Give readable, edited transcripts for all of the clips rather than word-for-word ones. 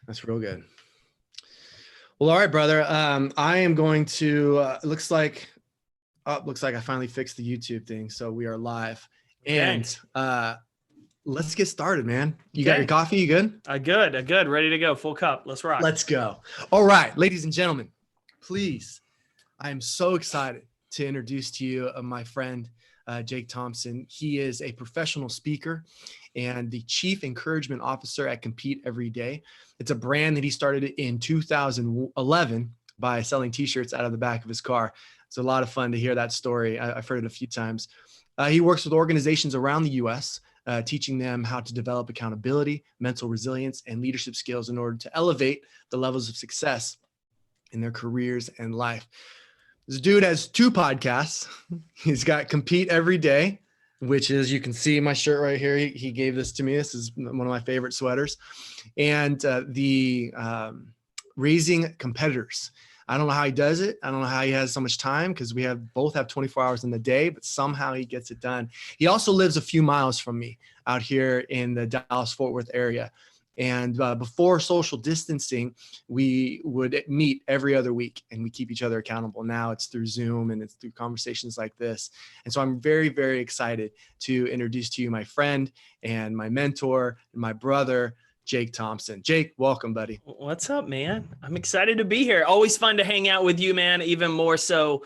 That's real good. Well, all right, brother. I am going to, looks like I finally fixed the YouTube thing. So we are live. Okay. And let's get started, man. You got Okay. your coffee? You good? Good. Ready to go. Full cup. Let's rock. Let's go. All right, ladies and gentlemen, please. I am so excited to introduce to you my friend, Jake Thompson. He is a professional speaker and the Chief Encouragement Officer at Compete Every Day. It's a brand that he started in 2011 by selling t-shirts out of the back of his car. It's a lot of fun to hear that story. I've heard it a few times. He works with organizations around the U.S., teaching them how to develop accountability, mental resilience, and leadership skills in order to elevate the levels of success in their careers and life. This dude has 2 podcasts. He's got Compete Every Day, which is, you can see my shirt right here. He gave this to me. This is one of my favorite sweaters. And the Raising Competitors. I don't know how he does it. I don't know how he has so much time, because we both have 24 hours in the day, but somehow he gets it done. He also lives a few miles from me out here in the Dallas-Fort Worth area. And before social distancing, we would meet every other week and we keep each other accountable. Now it's through Zoom and it's through conversations like this. And so I'm very, very excited to introduce to you my friend and my mentor and my brother, Jake Thompson. Jake, welcome, buddy. What's up, man? I'm excited to be here. Always fun to hang out with you, man. Even more so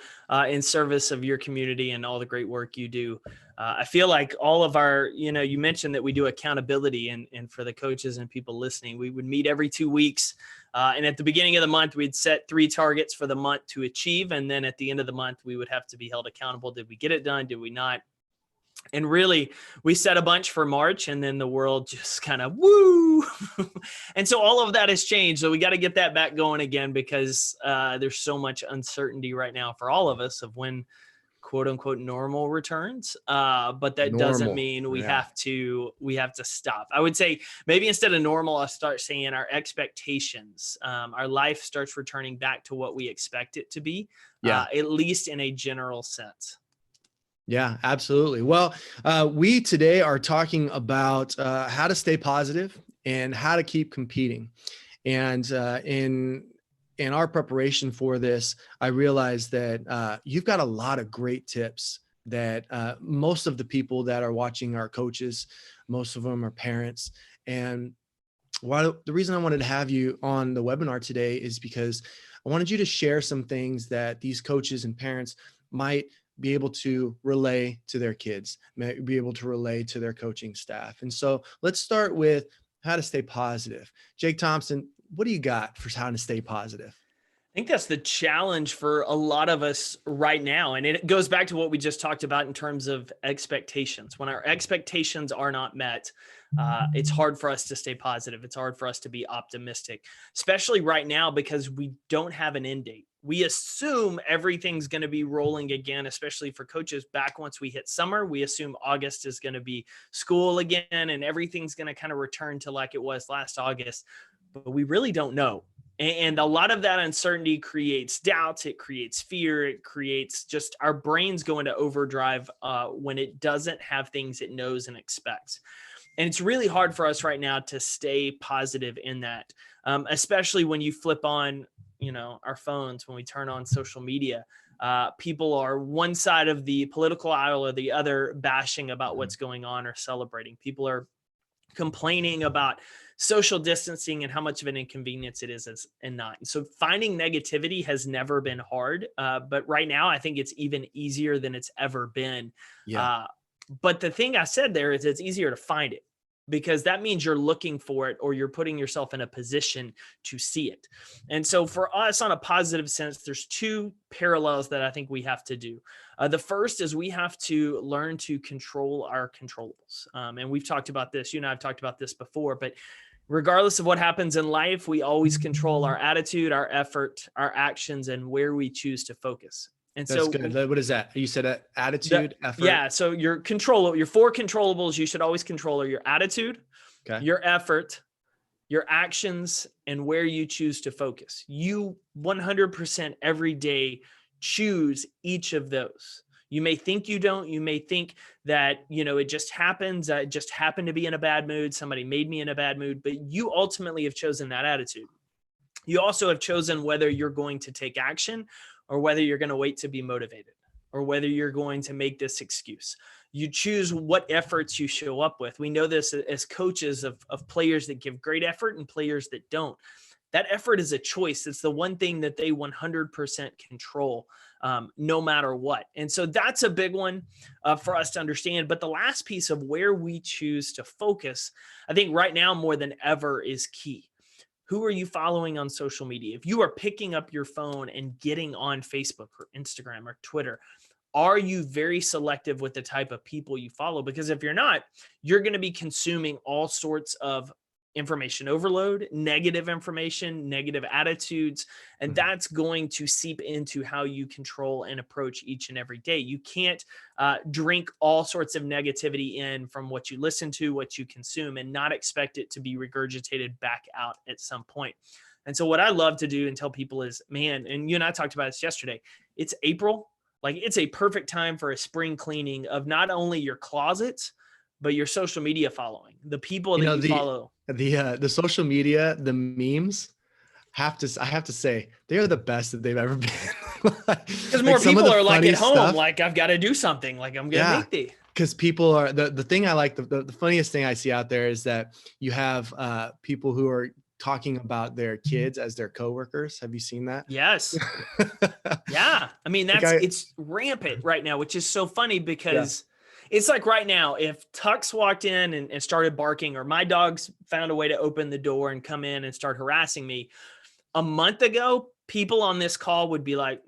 in service of your community and all the great work you do. I feel like all of our, you mentioned that we do accountability, and for the coaches and people listening, we would meet every 2 weeks. And at the beginning of the month, we'd set 3 targets for the month to achieve. And then at the end of the month, we would have to be held accountable. Did we get it done? Did we not? And really, we set a bunch for March, and then the world just kind of woo. And so all of that has changed. So we got to get that back going again, because there's so much uncertainty right now for all of us of when quote unquote normal returns. But that doesn't mean we have to stop. I would say maybe instead of normal, I'll start saying our expectations, our life starts returning back to what we expect it to be, at least in a general sense. Yeah, absolutely. Well, we today are talking about how to stay positive and how to keep competing. And in our preparation for this, I realized that you've got a lot of great tips that most of the people that are watching are coaches. Most of them are parents. And the reason I wanted to have you on the webinar today is because I wanted you to share some things that these coaches and parents might be able to relay to their kids, be able to relay to their coaching staff. And so let's start with how to stay positive. Jake Thompson, what do you got for how to stay positive? I think that's the challenge for a lot of us right now. And it goes back to what we just talked about in terms of expectations. When our expectations are not met, it's hard for us to stay positive. It's hard for us to be optimistic, especially right now, because we don't have an end date. We assume everything's going to be rolling again, especially for coaches back once we hit summer. We assume August is going to be school again and everything's going to kind of return to like it was last August, but we really don't know. And a lot of that uncertainty creates doubts. It creates fear. It creates just our brains go into overdrive when it doesn't have things it knows and expects. And it's really hard for us right now to stay positive in that, especially when you flip on, our phones, when we turn on social media. People are one side of the political aisle or the other bashing about what's going on or celebrating. People are complaining about social distancing and how much of an inconvenience it is and not. And so finding negativity has never been hard, but right now I think it's even easier than it's ever been. But the thing I said there is it's easier to find it, because that means you're looking for it or you're putting yourself in a position to see it. And so for us, on a positive sense, there's 2 parallels that I think we have to do. The first is we have to learn to control our controllables. And we've talked about this. You and I have talked about this before, but regardless of what happens in life, we always control our attitude, our effort, our actions, and where we choose to focus. And That's so good. What is that? You said attitude, effort. Yeah. So your 4 controllables you should always control are your attitude, your effort, your actions, and where you choose to focus. You 100% every day choose each of those. You may think you don't. You may think that, it just happens. I just happened to be in a bad mood. Somebody made me in a bad mood, but you ultimately have chosen that attitude. You also have chosen whether you're going to take action or whether you're going to wait to be motivated or whether you're going to make this excuse. You choose what efforts you show up with. We know this as coaches of players that give great effort and players that don't. That effort is a choice. It's the one thing that they 100% control, no matter what. And so that's a big one for us to understand. But the last piece of where we choose to focus, I think right now more than ever, is key. Who are you following on social media? If you are picking up your phone and getting on Facebook or Instagram or Twitter, are you very selective with the type of people you follow? Because if you're not, you're going to be consuming all sorts of information overload, negative information, negative attitudes, and that's going to seep into how you control and approach each and every day. You can't drink all sorts of negativity in from what you listen to, what you consume, and not expect it to be regurgitated back out at some point. And so what I love to do and tell people is, man, and you and I talked about this yesterday, it's April. Like, it's a perfect time for a spring cleaning of not only your closets, but your social media following, the people that you follow. The social media, the memes, I have to say, they are the best that they've ever been. Because more people are like at home, like, I've got to do something, like I'm gonna make the. Because people are the thing I like, the funniest thing I see out there is that you have people who are talking about their kids as their coworkers. Have you seen that? Yes. Yeah. I mean, it's rampant right now, which is so funny because it's like right now, if Tux walked in and started barking, or my dogs found a way to open the door and come in and start harassing me, a month ago, people on this call would be like,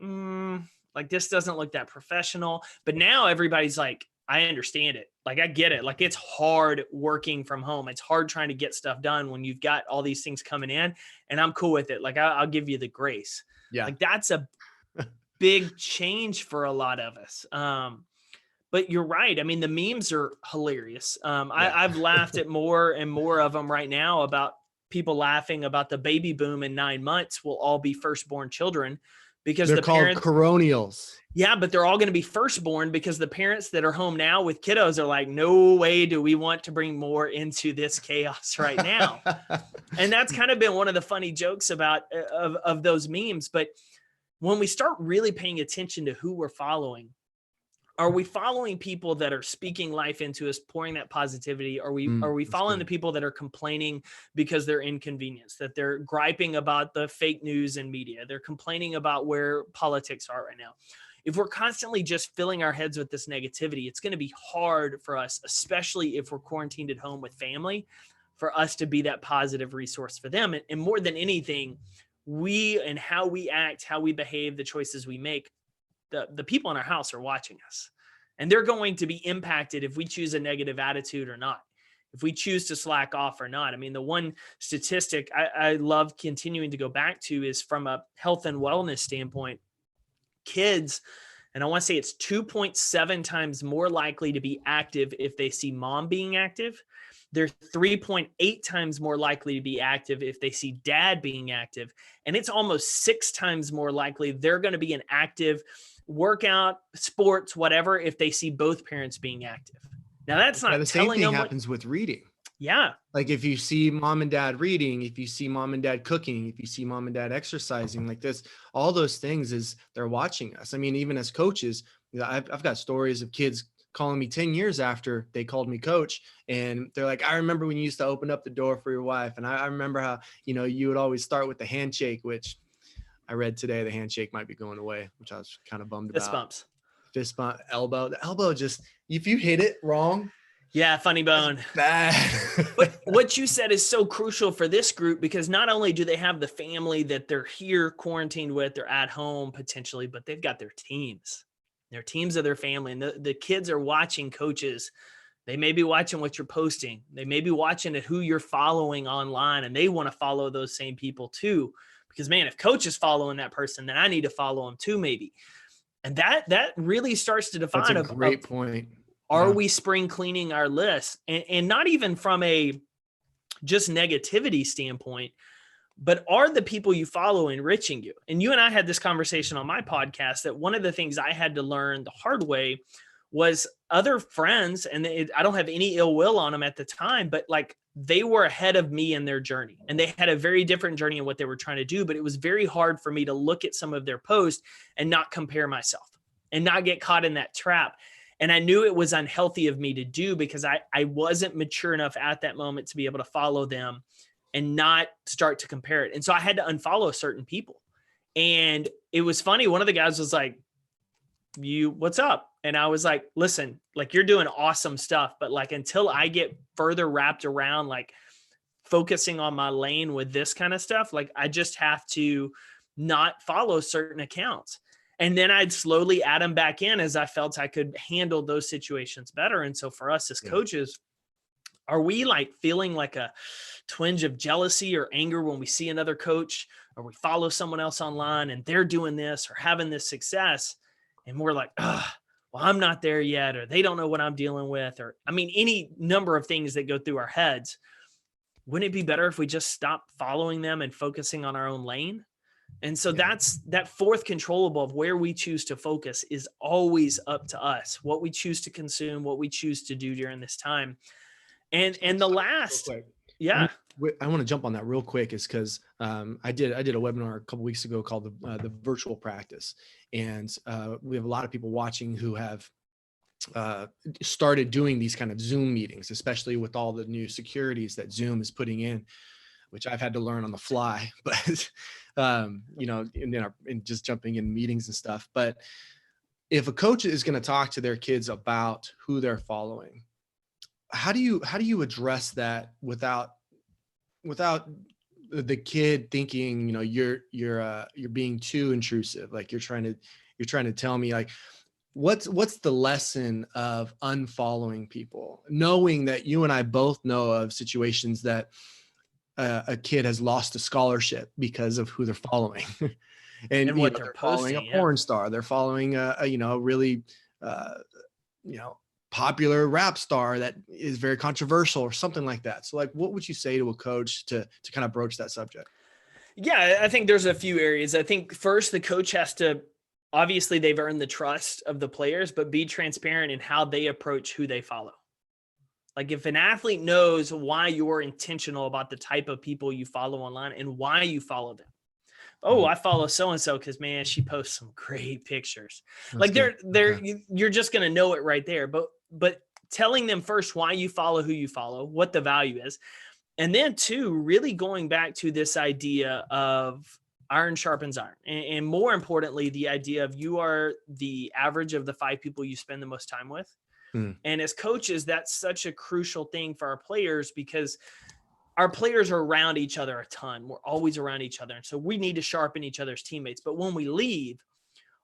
like, this doesn't look that professional. But now everybody's like, I understand it. Like, I get it. Like, it's hard working from home. It's hard trying to get stuff done when you've got all these things coming in, and I'm cool with it. Like, I'll give you the grace. Yeah. Like, that's a big change for a lot of us. But you're right. I mean, the memes are hilarious. I've laughed at more and more of them right now about people laughing about the baby boom in 9 months will all be firstborn children because they're called coronials. Yeah, but they're all going to be firstborn because the parents that are home now with kiddos are like, no way do we want to bring more into this chaos right now. And that's kind of been one of the funny jokes about of those memes. But when we start really paying attention to who we're following, are we following people that are speaking life into us, pouring that positivity? Are we following the people that are complaining because they're inconvenienced, that they're griping about the fake news and media? They're complaining about where politics are right now. If we're constantly just filling our heads with this negativity, it's going to be hard for us, especially if we're quarantined at home with family, for us to be that positive resource for them. And more than anything, we and how we act, how we behave, the choices we make, the people in our house are watching us, and they're going to be impacted if we choose a negative attitude or not, if we choose to slack off or not. I mean, the one statistic I love continuing to go back to is from a health and wellness standpoint, kids, and I want to say it's 2.7 times more likely to be active if they see mom being active. They're 3.8 times more likely to be active if they see dad being active. And it's almost 6 times more likely they're going to be an active workout, sports, whatever, if they see both parents being active. Now, that's not the same thing happens with reading. Yeah. Like, if you see mom and dad reading, if you see mom and dad cooking, if you see mom and dad exercising, like this, all those things is they're watching us. I mean, even as coaches, I've got stories of kids calling me 10 years after they called me coach. And they're like, I remember when you used to open up the door for your wife. And I remember how, you would always start with the handshake, which I read today, the handshake might be going away, which I was kind of bummed about. Fist bump, elbow. The elbow just, if you hit it wrong. Yeah, funny bone. Bad. But what you said is so crucial for this group, because not only do they have the family that they're here quarantined with, they're at home potentially, but they've got their teams. They're teams of their family. And the kids are watching coaches. They may be watching what you're posting. They may be watching at who you're following online, and they want to follow those same people too. Because, man, if coach is following that person, then I need to follow him too, maybe. And that really starts to define. That's a great point. Are we spring cleaning our list? And not even from a just negativity standpoint, but are the people you follow enriching you? And you and I had this conversation on my podcast that one of the things I had to learn the hard way was other friends, and I don't have any ill will on them at the time, but like they were ahead of me in their journey and they had a very different journey in what they were trying to do. But it was very hard for me to look at some of their posts and not compare myself and not get caught in that trap. And I knew it was unhealthy of me to do because I wasn't mature enough at that moment to be able to follow them and not start to compare it. And so I had to unfollow certain people. And it was funny. One of the guys was like, what's up? And I was like, listen, like you're doing awesome stuff, but like until I get further wrapped around like focusing on my lane with this kind of stuff, like I just have to not follow certain accounts. And then I'd slowly add them back in as I felt I could handle those situations better. And so for us as coaches, are we like feeling like a twinge of jealousy or anger when we see another coach or we follow someone else online and they're doing this or having this success? And we're like, well, I'm not there yet, or they don't know what I'm dealing with, or I mean, any number of things that go through our heads. Wouldn't it be better if we just stopped following them and focusing on our own lane? And so that's that fourth controllable of where we choose to focus is always up to us, what we choose to consume, what we choose to do during this time. And the last, I want to jump on that real quick is because I did a webinar a couple weeks ago called the virtual practice. And we have a lot of people watching who have started doing these kind of Zoom meetings, especially with all the new securities that Zoom is putting in, which I've had to learn on the fly, but and just jumping in meetings and stuff. But if a coach is going to talk to their kids about who they're following, how do you address that without the kid thinking, you're being too intrusive, like you're trying to tell me like, what's the lesson of unfollowing people, knowing that you and I both know of situations that a kid has lost a scholarship because of who they're following. and what they're posting, following a porn star, they're following a really popular rap star that is very controversial or something like that. So like, what would you say to a coach to kind of broach that subject? Yeah, I think there's a few areas. I think first the coach has to, obviously they've earned the trust of the players, but be transparent in how they approach who they follow. Like if an athlete knows why you're intentional about the type of people you follow online and why you follow them. Oh, I follow so-and-so because man, she posts some great pictures. That's like you're just going to know it right there. But telling them first why you follow who you follow, what the value is. And then two, really going back to this idea of iron sharpens iron. And more importantly, the idea of you are the average of the 5 people you spend the most time with. And as coaches, that's such a crucial thing for our players because our players are around each other a ton. We're always around each other. And so we need to sharpen each other's teammates. But when we leave,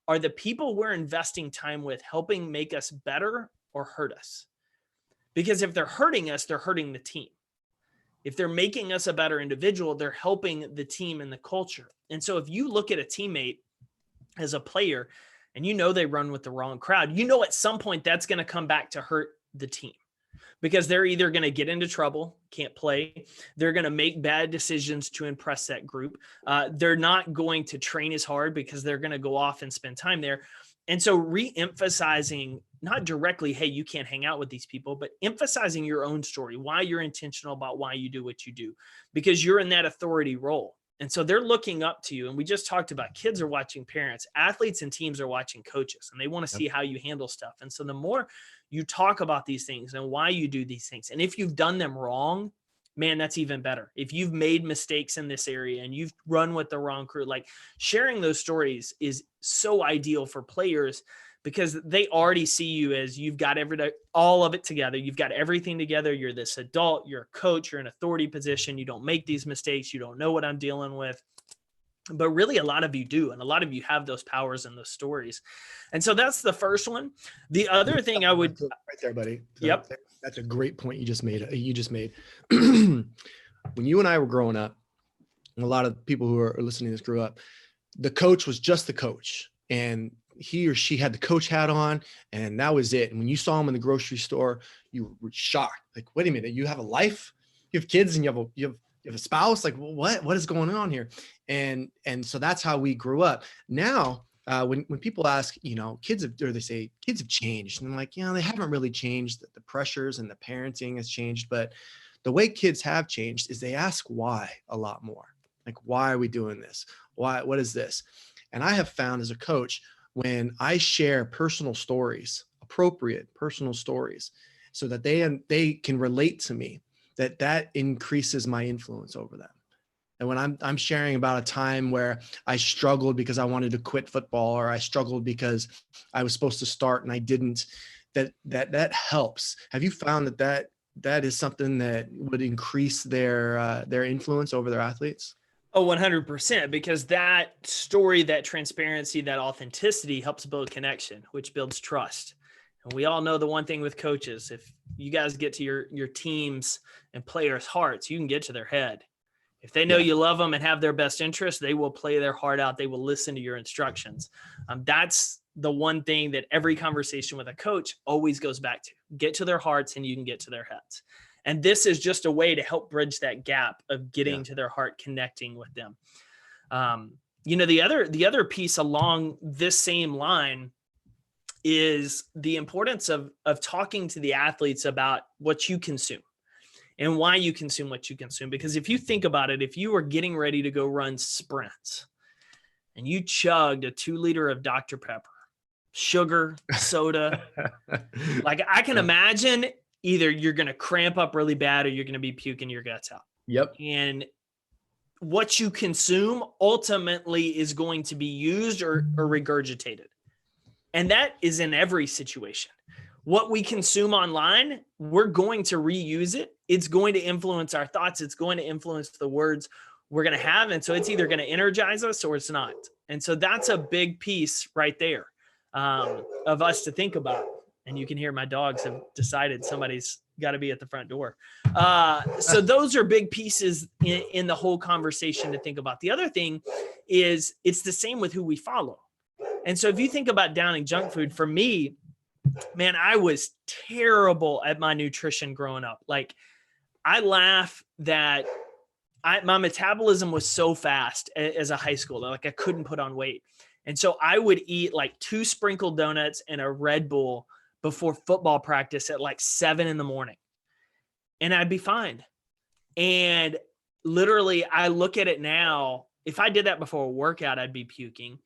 are the people we're investing time with helping make us better or hurt us? Because if they're hurting us, they're hurting the team. If they're making us a better individual, they're helping the team and the culture. And so if you look at a teammate as a player and they run with the wrong crowd, at some point that's going to come back to hurt the team. Because they're either going to get into trouble, can't play. They're going to make bad decisions to impress that group. They're not going to train as hard because they're going to go off and spend time there. And so re-emphasizing, not directly, hey, you can't hang out with these people, but emphasizing your own story, why you're intentional about why you do what you do, because you're in that authority role. And so they're looking up to you. And we just talked about kids are watching parents, athletes and teams are watching coaches, and they want to see how you handle stuff. And so the more you talk about these things and why you do these things, and if you've done them wrong, man, that's even better. If you've made mistakes in this area and you've run with the wrong crew, like sharing those stories is so ideal for players because they already see you as you've got all of it together. You've got everything together. You're this adult, you're a coach, you're in authority position. You don't make these mistakes. You don't know what I'm dealing with. But really, a lot of you do. And a lot of you have those powers and those stories. And so that's the first one. The other thing I would... Right there, buddy. Yep. That's a great point you just made. When you and I were growing up, and a lot of people who are listening to this grew up, the coach was just the coach. And he or she had the coach hat on and that was it. And when you saw him in the grocery store, you were shocked. Like, wait a minute, you have a life, you have kids and you have you have a spouse? Like, what is going on here? And so that's how we grew up. Now, when people ask, they say kids have changed, and I'm like, they haven't really changed. The pressures and the parenting has changed, but the way kids have changed is they ask why a lot more. Like, why are we doing this? Why? What is this? And I have found as a coach, when I share personal stories, appropriate personal stories, so that they can relate to me, that increases my influence over them. And when I'm sharing about a time where I struggled because I wanted to quit football, or I struggled because I was supposed to start and I didn't, that helps. Have you found that is something that would increase their influence over their athletes? Oh, 100%, because that story, that transparency, that authenticity helps build connection, which builds trust. And we all know the one thing with coaches, if you guys get to your teams and players' hearts, you can get to their head. If they know you love them and have their best interest, they will play their heart out. They will listen to your instructions. That's the one thing that every conversation with a coach always goes back to. Get to their hearts and you can get to their heads. And this is just a way to help bridge that gap of getting to their heart, connecting with them. The other piece along this same line is the importance of talking to the athletes about what you consume and why you consume what you consume. Because if you think about it, if you were getting ready to go run sprints and you chugged a 2-liter of Dr. Pepper, sugar, soda, like I can imagine either you're going to cramp up really bad or you're going to be puking your guts out. Yep. And what you consume ultimately is going to be used or regurgitated. And that is in every situation. What we consume online, we're going to reuse it. It's going to influence our thoughts. It's going to influence the words we're going to have. And so it's either going to energize us or it's not. And so that's a big piece right there of us to think about. And you can hear my dogs have decided somebody's got to be at the front door. So those are big pieces in the whole conversation to think about. The other thing is it's the same with who we follow. And so if you think about downing junk food, for me, man, I was terrible at my nutrition growing up. Like I laugh that my metabolism was so fast as a high schooler, like I couldn't put on weight. And so I would eat like 2 sprinkled donuts and a Red Bull before football practice at like 7 a.m. and I'd be fine. And literally I look at it now, if I did that before a workout, I'd be puking.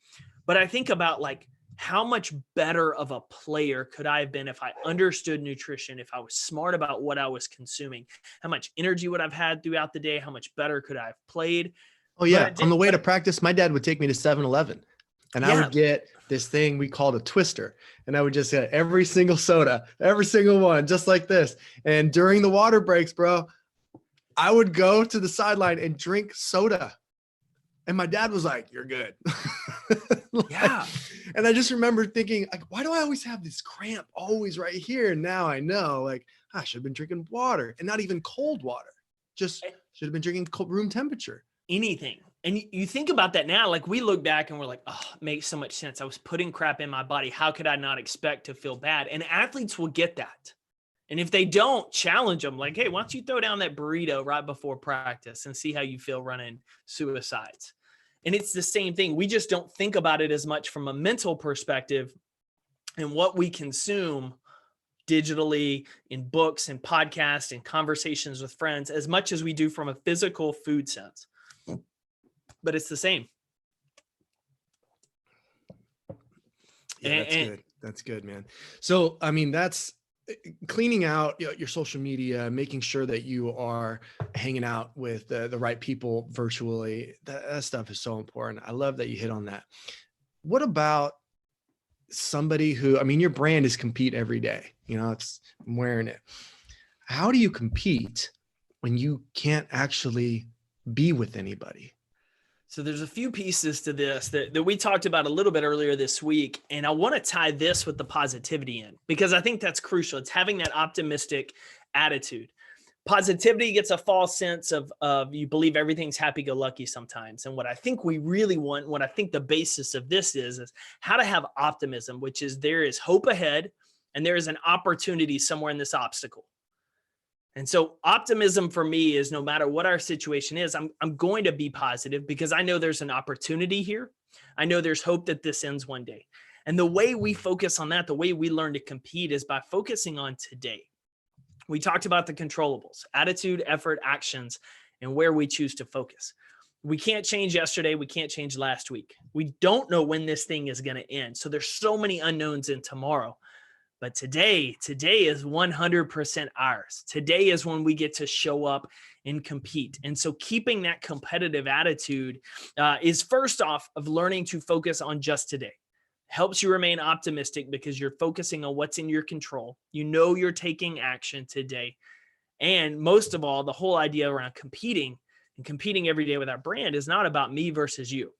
But I think about like how much better of a player could I have been if I understood nutrition, if I was smart about what I was consuming, how much energy would I've had throughout the day, how much better could I have played? Oh yeah. On the way to practice, my dad would take me to 7-Eleven. And I would get this thing we called a twister. And I would just get every single soda, every single one, just like this. And during the water breaks, bro, I would go to the sideline and drink soda. And my dad was like, "You're good." Yeah. And I just remember thinking, like, why do I always have this cramp always right here? And now I know, like, I should have been drinking water, and not even cold water. Just should have been drinking room temperature. Anything. And you think about that now, like we look back and we're like, oh, it makes so much sense. I was putting crap in my body. How could I not expect to feel bad? And athletes will get that. And if they don't, challenge them like, hey, why don't you throw down that burrito right before practice and see how you feel running suicides? And it's the same thing. We just don't think about it as much from a mental perspective and what we consume digitally, in books and podcasts and conversations with friends, as much as we do from a physical food sense. But it's the same. Yeah, that's good. That's good, man. So, I mean, that's cleaning out your social media, making sure that you are hanging out with the right people virtually. That stuff is so important. I love that you hit on that. What about somebody who, I mean, your brand is compete every day. I'm wearing it. How do you compete when you can't actually be with anybody? So there's a few pieces to this that we talked about a little bit earlier this week. And I want to tie this with the positivity in, because I think that's crucial. It's having that optimistic attitude. Positivity gets a false sense of you believe everything's happy-go-lucky sometimes. And what I think we really want, what I think the basis of this is how to have optimism, which is there is hope ahead and there is an opportunity somewhere in this obstacle. And so optimism for me is no matter what our situation is, I'm going to be positive because I know there's an opportunity here. I know there's hope that this ends one day. And the way we focus on that, the way we learn to compete is by focusing on today. We talked about the controllables, attitude, effort, actions, and where we choose to focus. We can't change yesterday. We can't change last week. We don't know when this thing is going to end. So there's so many unknowns in tomorrow. But today is 100% ours. Today is when we get to show up and compete. And so keeping that competitive attitude is first off of learning to focus on just today. Helps you remain optimistic because you're focusing on what's in your control. You know you're taking action today. And most of all, the whole idea around competing and competing every day with our brand is not about me versus you.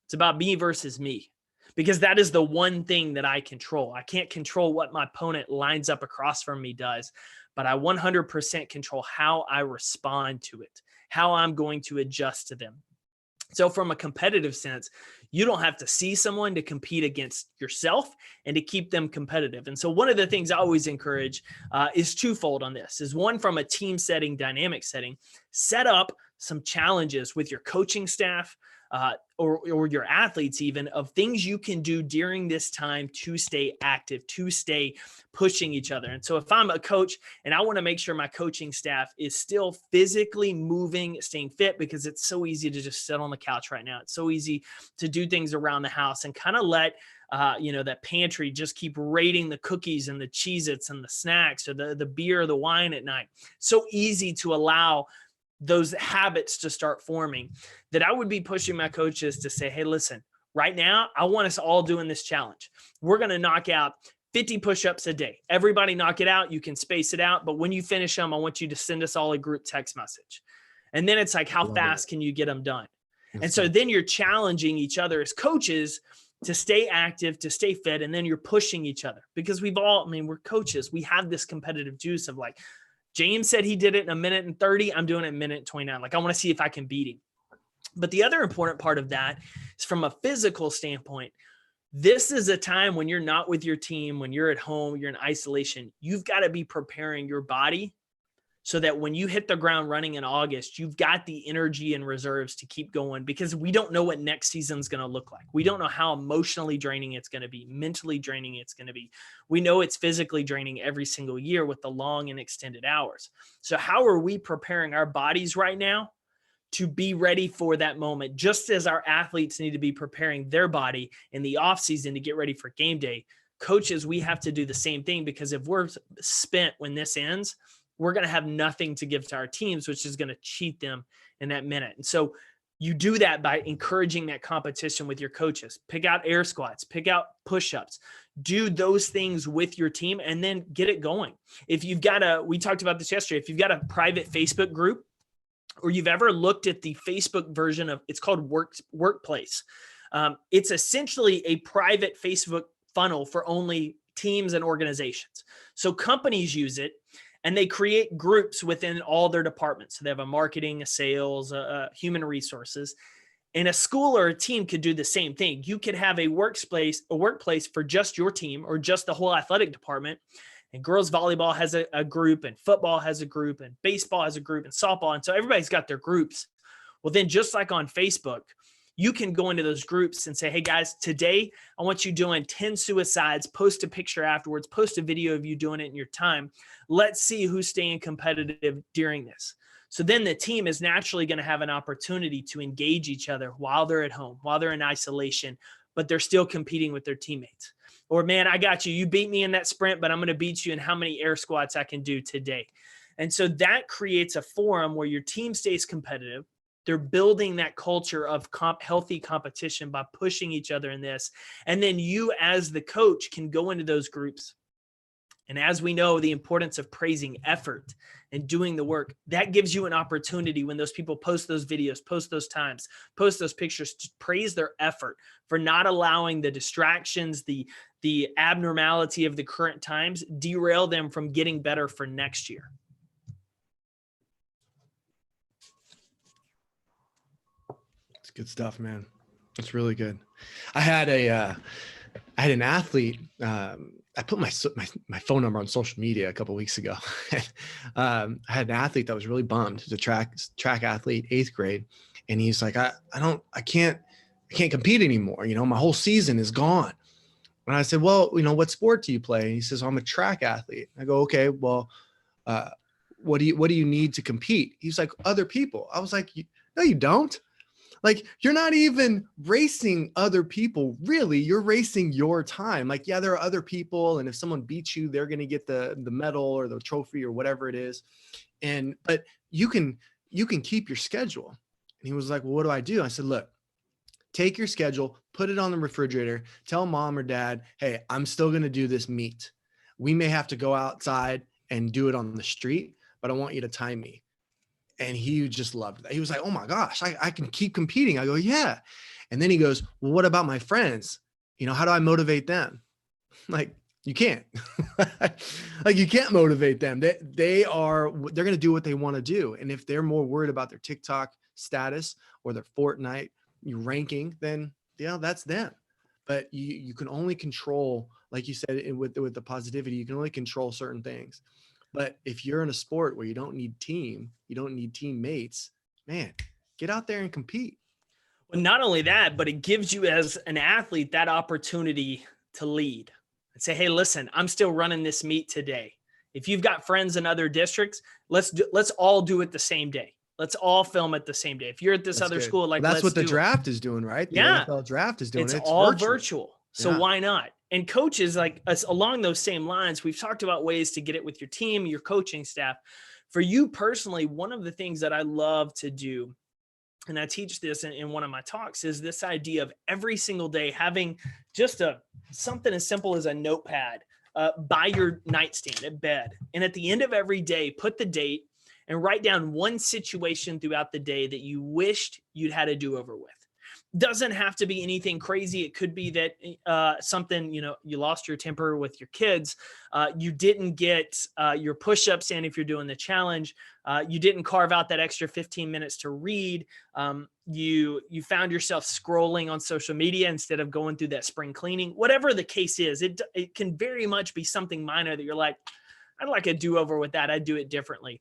It's about me versus me. Because that is the one thing that I control. I can't control what my opponent lines up across from me does, but I 100% control how I respond to it, how I'm going to adjust to them. So from a competitive sense, you don't have to see someone to compete against yourself and to keep them competitive. And so one of the things I always encourage is twofold on this, is one from a team setting, dynamic setting, set up some challenges with your coaching staff, or your athletes even, of things you can do during this time to stay active, to stay pushing each other. And so if I'm a coach and I want to make sure my coaching staff is still physically moving, staying fit, because it's so easy to just sit on the couch right now. It's so easy to do things around the house and kind of let that pantry just keep raiding the cookies and the Cheez-Its and the snacks or the beer or the wine at night. So easy to allow those habits to start forming, that I would be pushing my coaches to say, hey, listen, right now, I want us all doing this challenge. We're going to knock out 50 push-ups a day. Everybody knock it out. You can space it out. But when you finish them, I want you to send us all a group text message. And then it's like, how fast can you get them done? And so then you're challenging each other as coaches to stay active, to stay fit. And then you're pushing each other because we're coaches. We have this competitive juice of like, James said he did it in 1:30. I'm doing it in 1:29. Like, I want to see if I can beat him. But the other important part of that is from a physical standpoint. This is a time when you're not with your team, when you're at home, you're in isolation. You've got to be preparing your body so that when you hit the ground running in August, you've got the energy and reserves to keep going, because we don't know what next season's going to look like. We don't know how emotionally draining it's going to be, mentally draining it's going to be. We know it's physically draining every single year with the long and extended hours. So how are we preparing our bodies right now to be ready for that moment? Just as our athletes need to be preparing their body in the off season to get ready for game day, coaches, we have to do the same thing, because if we're spent when this ends, we're going to have nothing to give to our teams, which is going to cheat them in that minute. And so you do that by encouraging that competition with your coaches. Pick out air squats, pick out push-ups, do those things with your team, and then get it going. If you've got we talked about this yesterday, if you've got a private Facebook group, or you've ever looked at the Facebook version of, it's called Workplace. It's essentially a private Facebook funnel for only teams and organizations. So companies use it, and they create groups within all their departments. So they have a marketing, a sales, human resources. And a school or a team could do the same thing. You could have a workplace for just your team or just the whole athletic department. And girls volleyball has a group, and football has a group, and baseball has a group, and softball. And so everybody's got their groups. Well, then just like on Facebook, you can go into those groups and say, hey guys, today I want you doing 10 suicides, post a picture afterwards, post a video of you doing it in your time. Let's see who's staying competitive during this. So then the team is naturally going to have an opportunity to engage each other while they're at home, while they're in isolation, but they're still competing with their teammates. Or, man, I got you. You beat me in that sprint, but I'm going to beat you in how many air squats I can do today. And so that creates a forum where your team stays competitive. They're building that culture of healthy competition by pushing each other in this. And then you as the coach can go into those groups. And as we know, the importance of praising effort and doing the work, that gives you an opportunity when those people post those videos, post those times, post those pictures, to praise their effort for not allowing the distractions, the abnormality of the current times derail them from getting better for next year. It's good stuff, man. It's really good. I had an athlete I put my phone number on social media a couple of weeks ago. I had an athlete that was really bummed. He's a track athlete, 8th grade. And he's like, I can't compete anymore. You know, my whole season is gone. And I said, well, you know, what sport do you play? And he says, I'm a track athlete. I go, okay, well, what do you need to compete? He's like, other people. I was like, no, you don't. Like, you're not even racing other people, really. You're racing your time. Like, yeah, there are other people, and if someone beats you, they're going to get the medal or the trophy or whatever it is. But you can keep your schedule. And he was like, well, what do I do? I said, look, take your schedule, put it on the refrigerator, tell mom or dad, hey, I'm still going to do this meet. We may have to go outside and do it on the street, but I want you to time me. And he just loved that. He was like, oh my gosh, I can keep competing. I go, yeah. And then he goes, well, what about my friends? You know, how do I motivate them? Like, you can't. Like, you can't motivate them. They're going to do what they want to do. And if they're more worried about their TikTok status or their Fortnite ranking, then that's them. But you can only control, like you said, with the positivity, you can only control certain things. But if you're in a sport where you don't need teammates, man, get out there and compete. Well, not only that, but it gives you as an athlete that opportunity to lead and say, hey, listen, I'm still running this meet today. If you've got friends in other districts, let's all do it the same day. Let's all film it the same day. If you're at this other school, like, that's what the draft is doing, right? The NFL draft is doing it. It's all virtual. So why not? And coaches, like us, along those same lines, we've talked about ways to get it with your team, your coaching staff. For you personally, one of the things that I love to do, and I teach this in one of my talks, is this idea of every single day having just something as simple as a notepad by your nightstand at bed. And at the end of every day, put the date and write down one situation throughout the day that you wished you'd had a do-over with. Doesn't have to be anything crazy. It could be that something, you lost your temper with your kids. You didn't get your push-ups in if you're doing the challenge. You didn't carve out that extra 15 minutes to read. You found yourself scrolling on social media instead of going through that spring cleaning. Whatever the case is, it can very much be something minor that you're like, I'd like a do-over with that. I'd do it differently.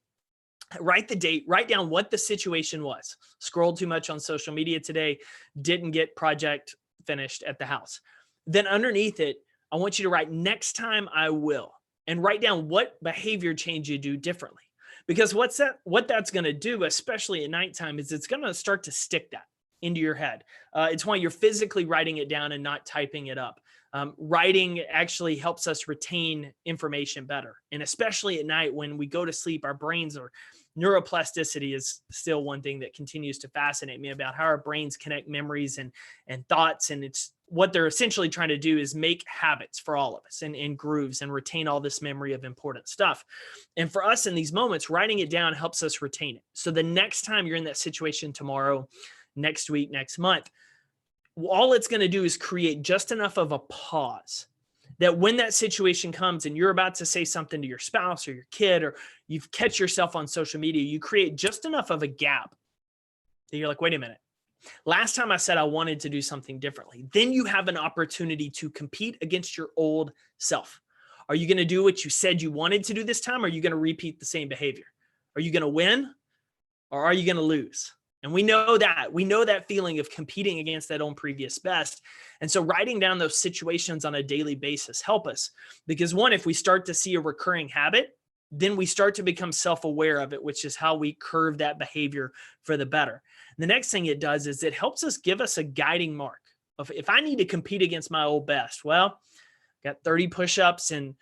Write the date, write down what the situation was. Scrolled too much on social media today, didn't get project finished at the house. Then underneath it, I want you to write next time I will, and write down what behavior change you do differently. Because what that's going to do, especially at nighttime, is it's going to start to stick that into your head. It's why you're physically writing it down and not typing it up. Writing actually helps us retain information better. And especially at night when we go to sleep, our brains are neuroplasticity is still one thing that continues to fascinate me about how our brains connect memories and thoughts. And it's what they're essentially trying to do is make habits for all of us and grooves and retain all this memory of important stuff. And for us in these moments, writing it down helps us retain it. So the next time you're in that situation tomorrow, next week, next month, all it's going to do is create just enough of a pause that when that situation comes and you're about to say something to your spouse or your kid, or you've catch yourself on social media, you create just enough of a gap that you're like, wait a minute. Last time I said I wanted to do something differently. Then you have an opportunity to compete against your old self. Are you going to do what you said you wanted to do this time? Or are you going to repeat the same behavior? Are you going to win or are you going to lose? And we know that feeling of competing against that own previous best. And so writing down those situations on a daily basis help us, because one, if we start to see a recurring habit, then we start to become self-aware of it, which is how we curve that behavior for the better. And the next thing it does is it helps us give us a guiding mark of, if I need to compete against my old best, well, got 30 push-ups and,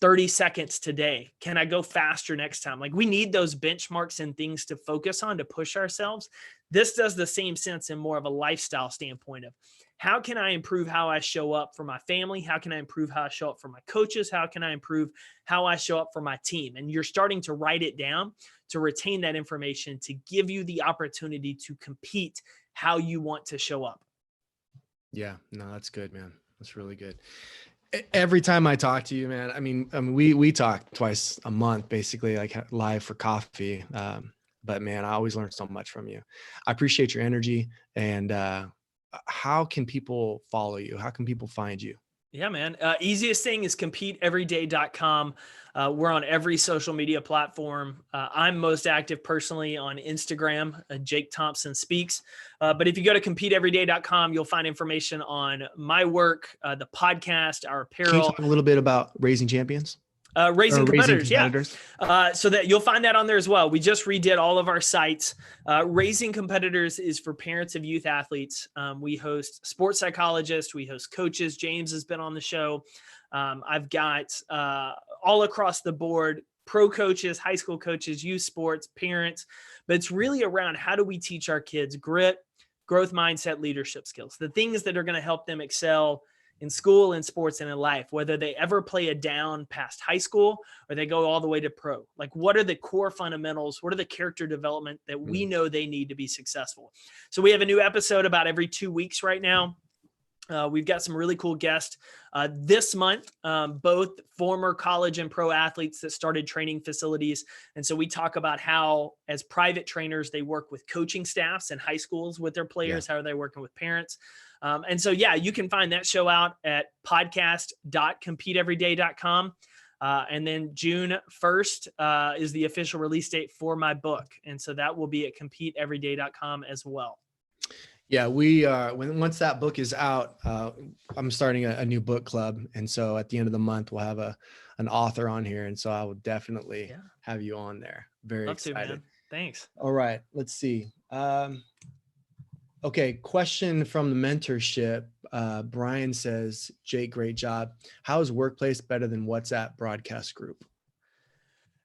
30 seconds today. Can I go faster next time? Like, we need those benchmarks and things to focus on to push ourselves. This does the same sense in more of a lifestyle standpoint of, how can I improve how I show up for my family? How can I improve how I show up for my coaches? How can I improve how I show up for my team? And you're starting to write it down to retain that information, to give you the opportunity to compete how you want to show up. Yeah, no, that's good, man. That's really good. Every time I talk to you, man, I mean, we talk twice a month, basically, like live for coffee. But man, I always learn so much from you. I appreciate your energy. And how can people follow you? How can people find you? Yeah, man. Easiest thing is competeeveryday.com. We're on every social media platform. I'm most active personally on Instagram, Jake Thompson Speaks. But if you go to competeeveryday.com, you'll find information on my work, the podcast, our Can you apparel. talk a little bit about Raising Champions? Raising competitors, competitors. yeah. So that you'll find that on there as well. We just redid all of our sites. Raising Competitors is for parents of youth athletes. We host sports psychologists. We host coaches. James has been on the show. I've got all across the board, pro coaches, high school coaches, youth sports, parents. But it's really around how do we teach our kids grit, growth mindset, leadership skills, the things that are going to help them excel in school, in sports, and in life, whether they ever play a down past high school or they go all the way to pro. Like, what are the core fundamentals? What are the character development that we know they need to be successful? So we have a new episode about every 2 weeks right now. We've got some really cool guests this month, both former college and pro athletes that started training facilities. And so we talk about how, as private trainers, they work with coaching staffs in high schools with their players. How are they working with parents? And so, yeah, you can find that show out at podcast.competeeveryday.com. And then June 1st is the official release date for my book. And so that will be at competeeveryday.com as well. Yeah, once that book is out, I'm starting a new book club. And so at the end of the month, we'll have an author on here. And so I will definitely have you on there. Very excited. To, man. Thanks. All right, let's see. Okay, question from the mentorship. Brian says, Jake, great job. How is Workplace better than WhatsApp broadcast group?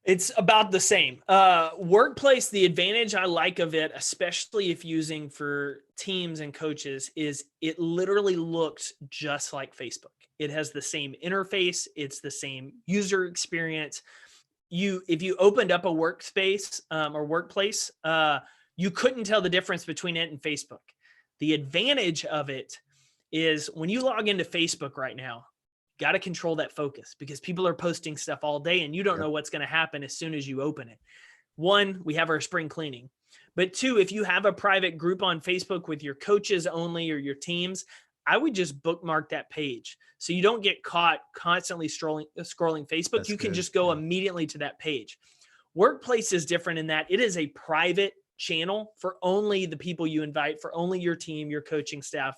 It's about the same. Workplace, the advantage I like of it, especially if using for teams and coaches, is it literally looks just like Facebook. It has the same interface. It's the same user experience. If you opened up a workspace or workplace, you couldn't tell the difference between it and Facebook. The advantage of it is when you log into Facebook right now, got to control that focus because people are posting stuff all day and you don't know what's going to happen as soon as you open it. One, we have our spring cleaning. But two, if you have a private group on Facebook with your coaches only or your teams, I would just bookmark that page so you don't get caught constantly scrolling Facebook. That's you can good. just go immediately to that page. Workplace is different in that it is a private channel for only the people you invite, for only your team, your coaching staff.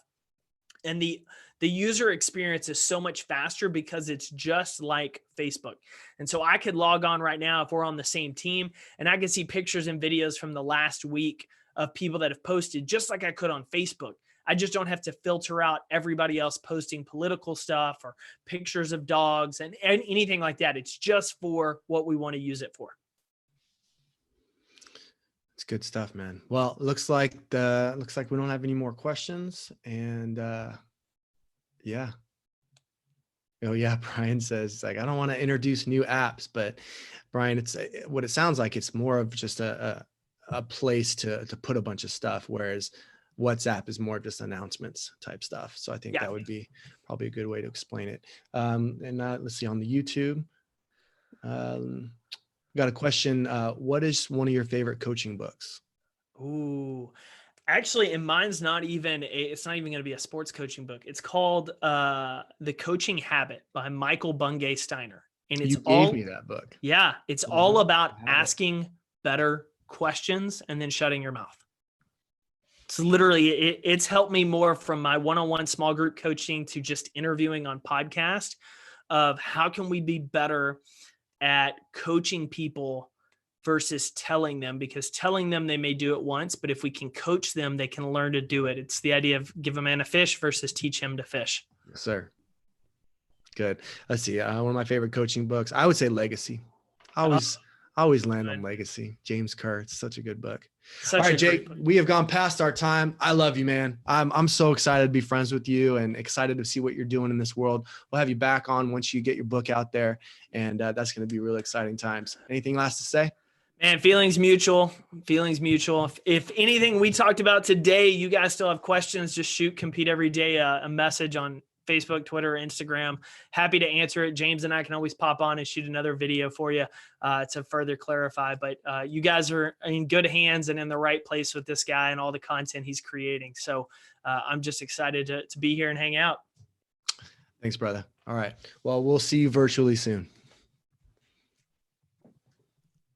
And the user experience is so much faster because it's just like Facebook. And so I could log on right now if we're on the same team and I can see pictures and videos from the last week of people that have posted just like I could on Facebook. I just don't have to filter out everybody else posting political stuff or pictures of dogs and anything like that. It's just for what we want to use it for. It's good stuff, man. Well, looks like we don't have any more questions. And yeah. Oh yeah, Brian says it's like I don't want to introduce new apps, but Brian, it's what it sounds like. It's more of just a place to put a bunch of stuff, whereas WhatsApp is more just announcements type stuff. So I think that would be probably a good way to explain it. And let's see on the YouTube. Got a question. What is one of your favorite coaching books? Ooh, actually, and mine's it's not even going to be a sports coaching book. It's called The Coaching Habit by Michael Bungay Steiner. And it's you gave me that book. Yeah. It's all about asking better questions and then shutting your mouth. So literally it's helped me more from my one-on-one small group coaching to just interviewing on podcast of how can we be better at coaching people versus telling them, because telling them they may do it once, but if we can coach them, they can learn to do it. It's the idea of give a man a fish versus teach him to fish. Yes, sir. Good. Let's see. One of my favorite coaching books, I would say Legacy. I always land on Legacy. James Kerr. It's such a good book. All right, Jake, we have gone past our time. I love you, man. I'm so excited to be friends with you and excited to see what you're doing in this world. We'll have you back on once you get your book out there, and that's going to be really exciting times. Anything last to say? Man, feelings mutual. If anything we talked about today, you guys still have questions, just shoot Compete Every Day a message on Facebook, Twitter, Instagram. Happy to answer it. James and I can always pop on and shoot another video for you to further clarify. But you guys are in good hands and in the right place with this guy and all the content he's creating. So I'm just excited to be here and hang out. Thanks, brother. All right. Well, we'll see you virtually soon.